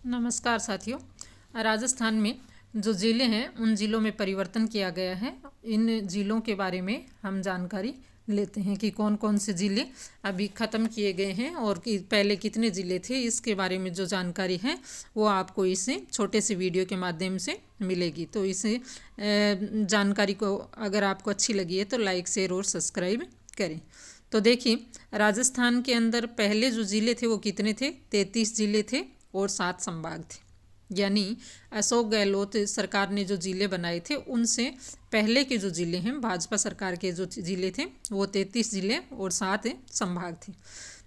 नमस्कार साथियों। राजस्थान में जो ज़िले हैं उन ज़िलों में परिवर्तन किया गया है। इन ज़िलों के बारे में हम जानकारी लेते हैं कि कौन कौन से ज़िले अभी ख़त्म किए गए हैं और पहले कितने ज़िले थे। इसके बारे में जो जानकारी है वो आपको इसे छोटे से वीडियो के माध्यम से मिलेगी। तो इसे जानकारी को अगर आपको अच्छी लगी है तो लाइक, शेयर और सब्सक्राइब करें। तो देखिए, राजस्थान के अंदर पहले जो ज़िले थे वो कितने थे? 33 ज़िले थे और 7 संभाग थे। यानी अशोक गहलोत सरकार ने जो ज़िले बनाए थे उनसे पहले के जो ज़िले हैं, भाजपा सरकार के जो ज़िले थे वो 33 ज़िले और 7 संभाग थे।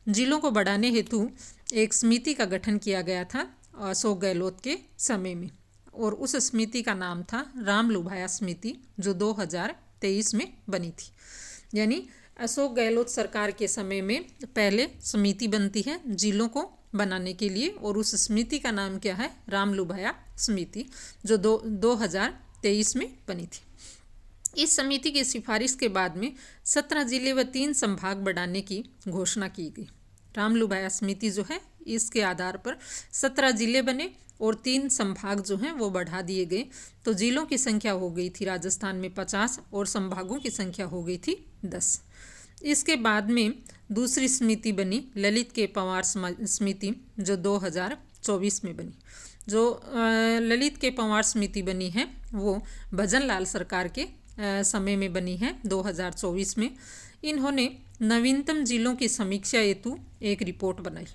ज़िलों को बढ़ाने हेतु एक समिति का गठन किया गया था अशोक गहलोत के समय में, और उस समिति का नाम था रामलुभाया समिति, जो 2023 में बनी थी। यानी अशोक गहलोत सरकार के समय में पहले समिति बनती है जिलों को बनाने के लिए, और उस समिति का नाम क्या है? रामलुभाया समिति, जो 2023 में बनी थी। इस समिति की सिफारिश के बाद में 17 जिले व 3 संभाग बढ़ाने की घोषणा की गई। रामलुभाया समिति जो है इसके आधार पर 17 जिले बने और 3 संभाग जो हैं वो बढ़ा दिए गए। तो जिलों की संख्या हो गई थी राजस्थान में 50 और संभागों की संख्या हो गई थी 10। इसके बाद में दूसरी समिति बनी ललित के पंवार समिति, जो 2024 में बनी। जो ललित के पंवार समिति बनी है वो भजन लाल सरकार के समय में बनी है 2024 में। इन्होंने नवीनतम जिलों की समीक्षा हेतु एक रिपोर्ट बनाई।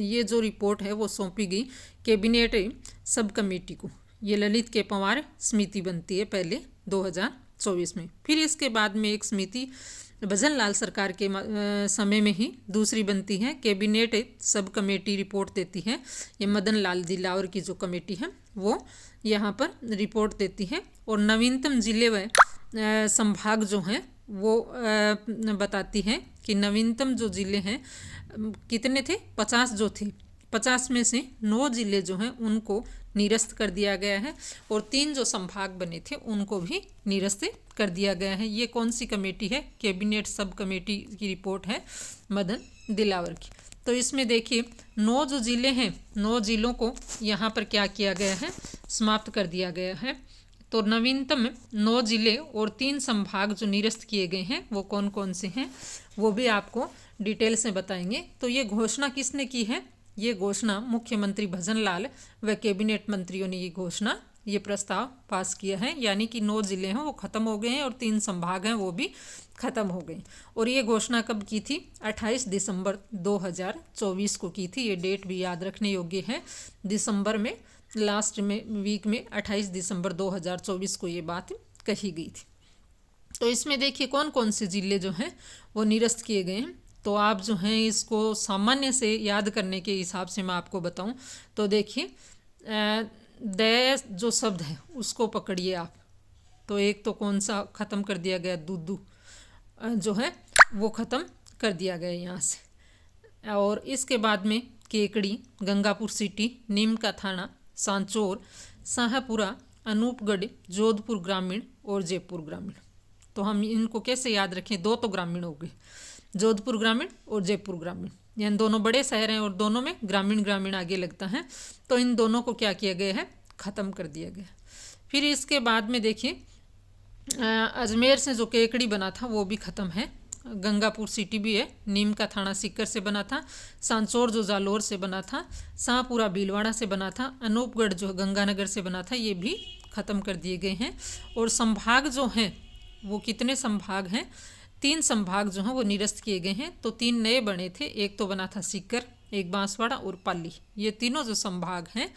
ये जो रिपोर्ट है वो सौंपी गई कैबिनेट सब कमेटी को। ये ललित के पंवार समिति बनती है पहले 2024 में। फिर इसके बाद में एक समिति भजन लाल सरकार के समय में ही दूसरी बनती है, कैबिनेट सब कमेटी रिपोर्ट देती है। ये मदन लाल दिलावर की जो कमेटी है वो यहाँ पर रिपोर्ट देती है, और नवीनतम जिले व संभाग जो हैं वो बताती है कि नवीनतम जो ज़िले हैं कितने थे? 50 जो थे। 50 में से 9 ज़िले जो हैं उनको निरस्त कर दिया गया है, और 3 जो संभाग बने थे उनको भी निरस्त कर दिया गया है। ये कौन सी कमेटी है? कैबिनेट सब कमेटी की रिपोर्ट है मदन दिलावर की। तो इसमें देखिए 9 जो ज़िले हैं, 9 ज़िलों को यहाँ पर क्या किया गया है? समाप्त कर दिया गया है। तो नवीनतम 9 ज़िले और 3 संभाग जो निरस्त किए गए हैं वो कौन कौन से हैं वो भी आपको डिटेल से बताएंगे। तो ये घोषणा किसने की है? ये घोषणा मुख्यमंत्री भजन लाल व कैबिनेट मंत्रियों ने ये प्रस्ताव पास किया है। यानी कि 9 ज़िले हैं वो ख़त्म हो गए हैं और 3 संभाग हैं वो भी ख़त्म हो गए। और ये घोषणा कब की थी? 28 दिसंबर 2024 को की थी। ये डेट भी याद रखने योग्य है। दिसंबर में लास्ट में वीक में 28 दिसंबर 2024 को ये बात कही गई थी। तो इसमें देखिए कौन कौन से ज़िले जो हैं वो निरस्त किए गए हैं। तो आप जो हैं इसको सामान्य से याद करने के हिसाब से मैं आपको बताऊं तो देखिए, दय जो शब्द है उसको पकड़िए आप। तो एक तो कौन सा ख़त्म कर दिया गया? दूदू जो है वो ख़त्म कर दिया गया यहाँ से। और इसके बाद में केकड़ी, गंगापुर सिटी, नीम का थाना, सांचौर, शाहपुरा, अनूपगढ़, जोधपुर ग्रामीण और जयपुर ग्रामीण। तो हम इनको कैसे याद रखें? 2 तो ग्रामीण हो गए, जोधपुर ग्रामीण और जयपुर ग्रामीण। यानी दोनों बड़े शहर हैं और दोनों में ग्रामीण ग्रामीण आगे लगता है। तो इन दोनों को क्या किया गया है? ख़त्म कर दिया गया। फिर इसके बाद में देखिए अजमेर से जो केकड़ी बना था वो भी ख़त्म है। गंगापुर सिटी भी है, नीम का थाना सीकर से बना था, सांचौर जो जालोर से बना था, शाहपुरा भीलवाड़ा से बना था, अनूपगढ़ जो गंगानगर से बना था, ये भी ख़त्म कर दिए गए हैं। और संभाग जो हैं वो कितने संभाग हैं? 3 संभाग जो हैं वो निरस्त किए गए हैं। तो 3 नए बने थे, एक तो बना था सीकर, एक बांसवाड़ा और पाली। ये तीनों जो संभाग हैं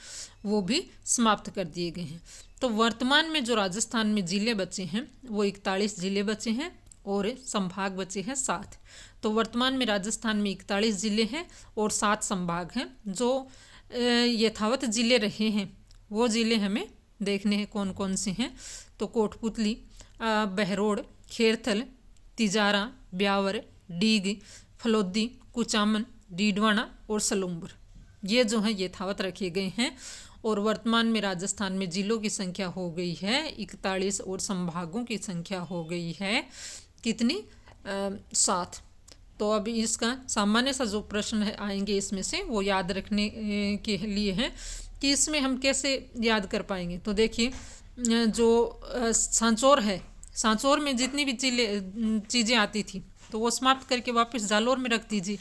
वो भी समाप्त कर दिए गए हैं। तो वर्तमान में जो राजस्थान में ज़िले बचे हैं वो 41 ज़िले बचे हैं और संभाग बचे हैं 7। तो वर्तमान में राजस्थान में 41 ज़िले हैं और 7 संभाग हैं। जो यथावत ज़िले रहे हैं वो ज़िले हमें देखने हैं कौन कौन से हैं। तो कोटपुतली, बहरोड, खेरथल, तिजारा, ब्यावर, डीग, फलोदी, कुचामन, डीडवाना और सलूम्बर, ये जो हैं यथावत रखे गए हैं। और वर्तमान में राजस्थान में जिलों की संख्या हो गई है 41 और संभागों की संख्या हो गई है कितनी? 7। तो अभी इसका सामान्य सा जो प्रश्न है आएंगे इसमें से वो याद रखने के लिए है कि इसमें हम कैसे याद कर पाएंगे। तो देखिए जो सांचौर है, सांचौर में जितनी भी चीज़ें आती थी तो वो समाप्त करके वापस जालोर में रख दीजिए।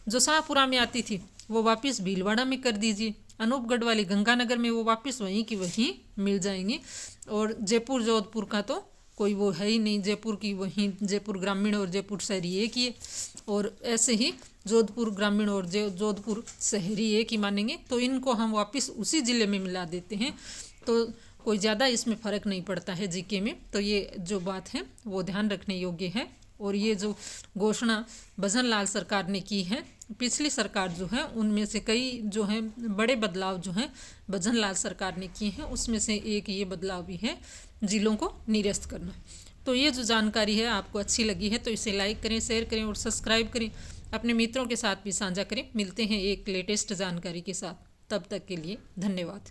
जो शाहपुरा में आती थी वो वापस भीलवाड़ा में कर दीजिए। अनूपगढ़ वाली गंगानगर में वो वापस वहीं की वहीं मिल जाएंगी। और जयपुर जोधपुर का तो कोई वो है ही नहीं, जयपुर की वहीं जयपुर ग्रामीण और जयपुर शहरी एक ही है। और ऐसे ही जोधपुर ग्रामीण और जोधपुर शहरी एक ही मानेंगे। तो इनको हम वापस उसी ज़िले में मिला देते हैं, तो कोई ज़्यादा इसमें फ़र्क नहीं पड़ता है जीके में। तो ये जो बात है वो ध्यान रखने योग्य है। और ये जो घोषणा भजन लाल सरकार ने की है, पिछली सरकार जो है उनमें से कई जो है बड़े बदलाव जो हैं भजन लाल सरकार ने किए हैं, उसमें से एक ये बदलाव भी है जिलों को निरस्त करना। तो ये जो जानकारी है आपको अच्छी लगी है तो इसे लाइक करें, शेयर करें और सब्सक्राइब करें। अपने मित्रों के साथ भी साझा करें। मिलते हैं एक लेटेस्ट जानकारी के साथ, तब तक के लिए धन्यवाद।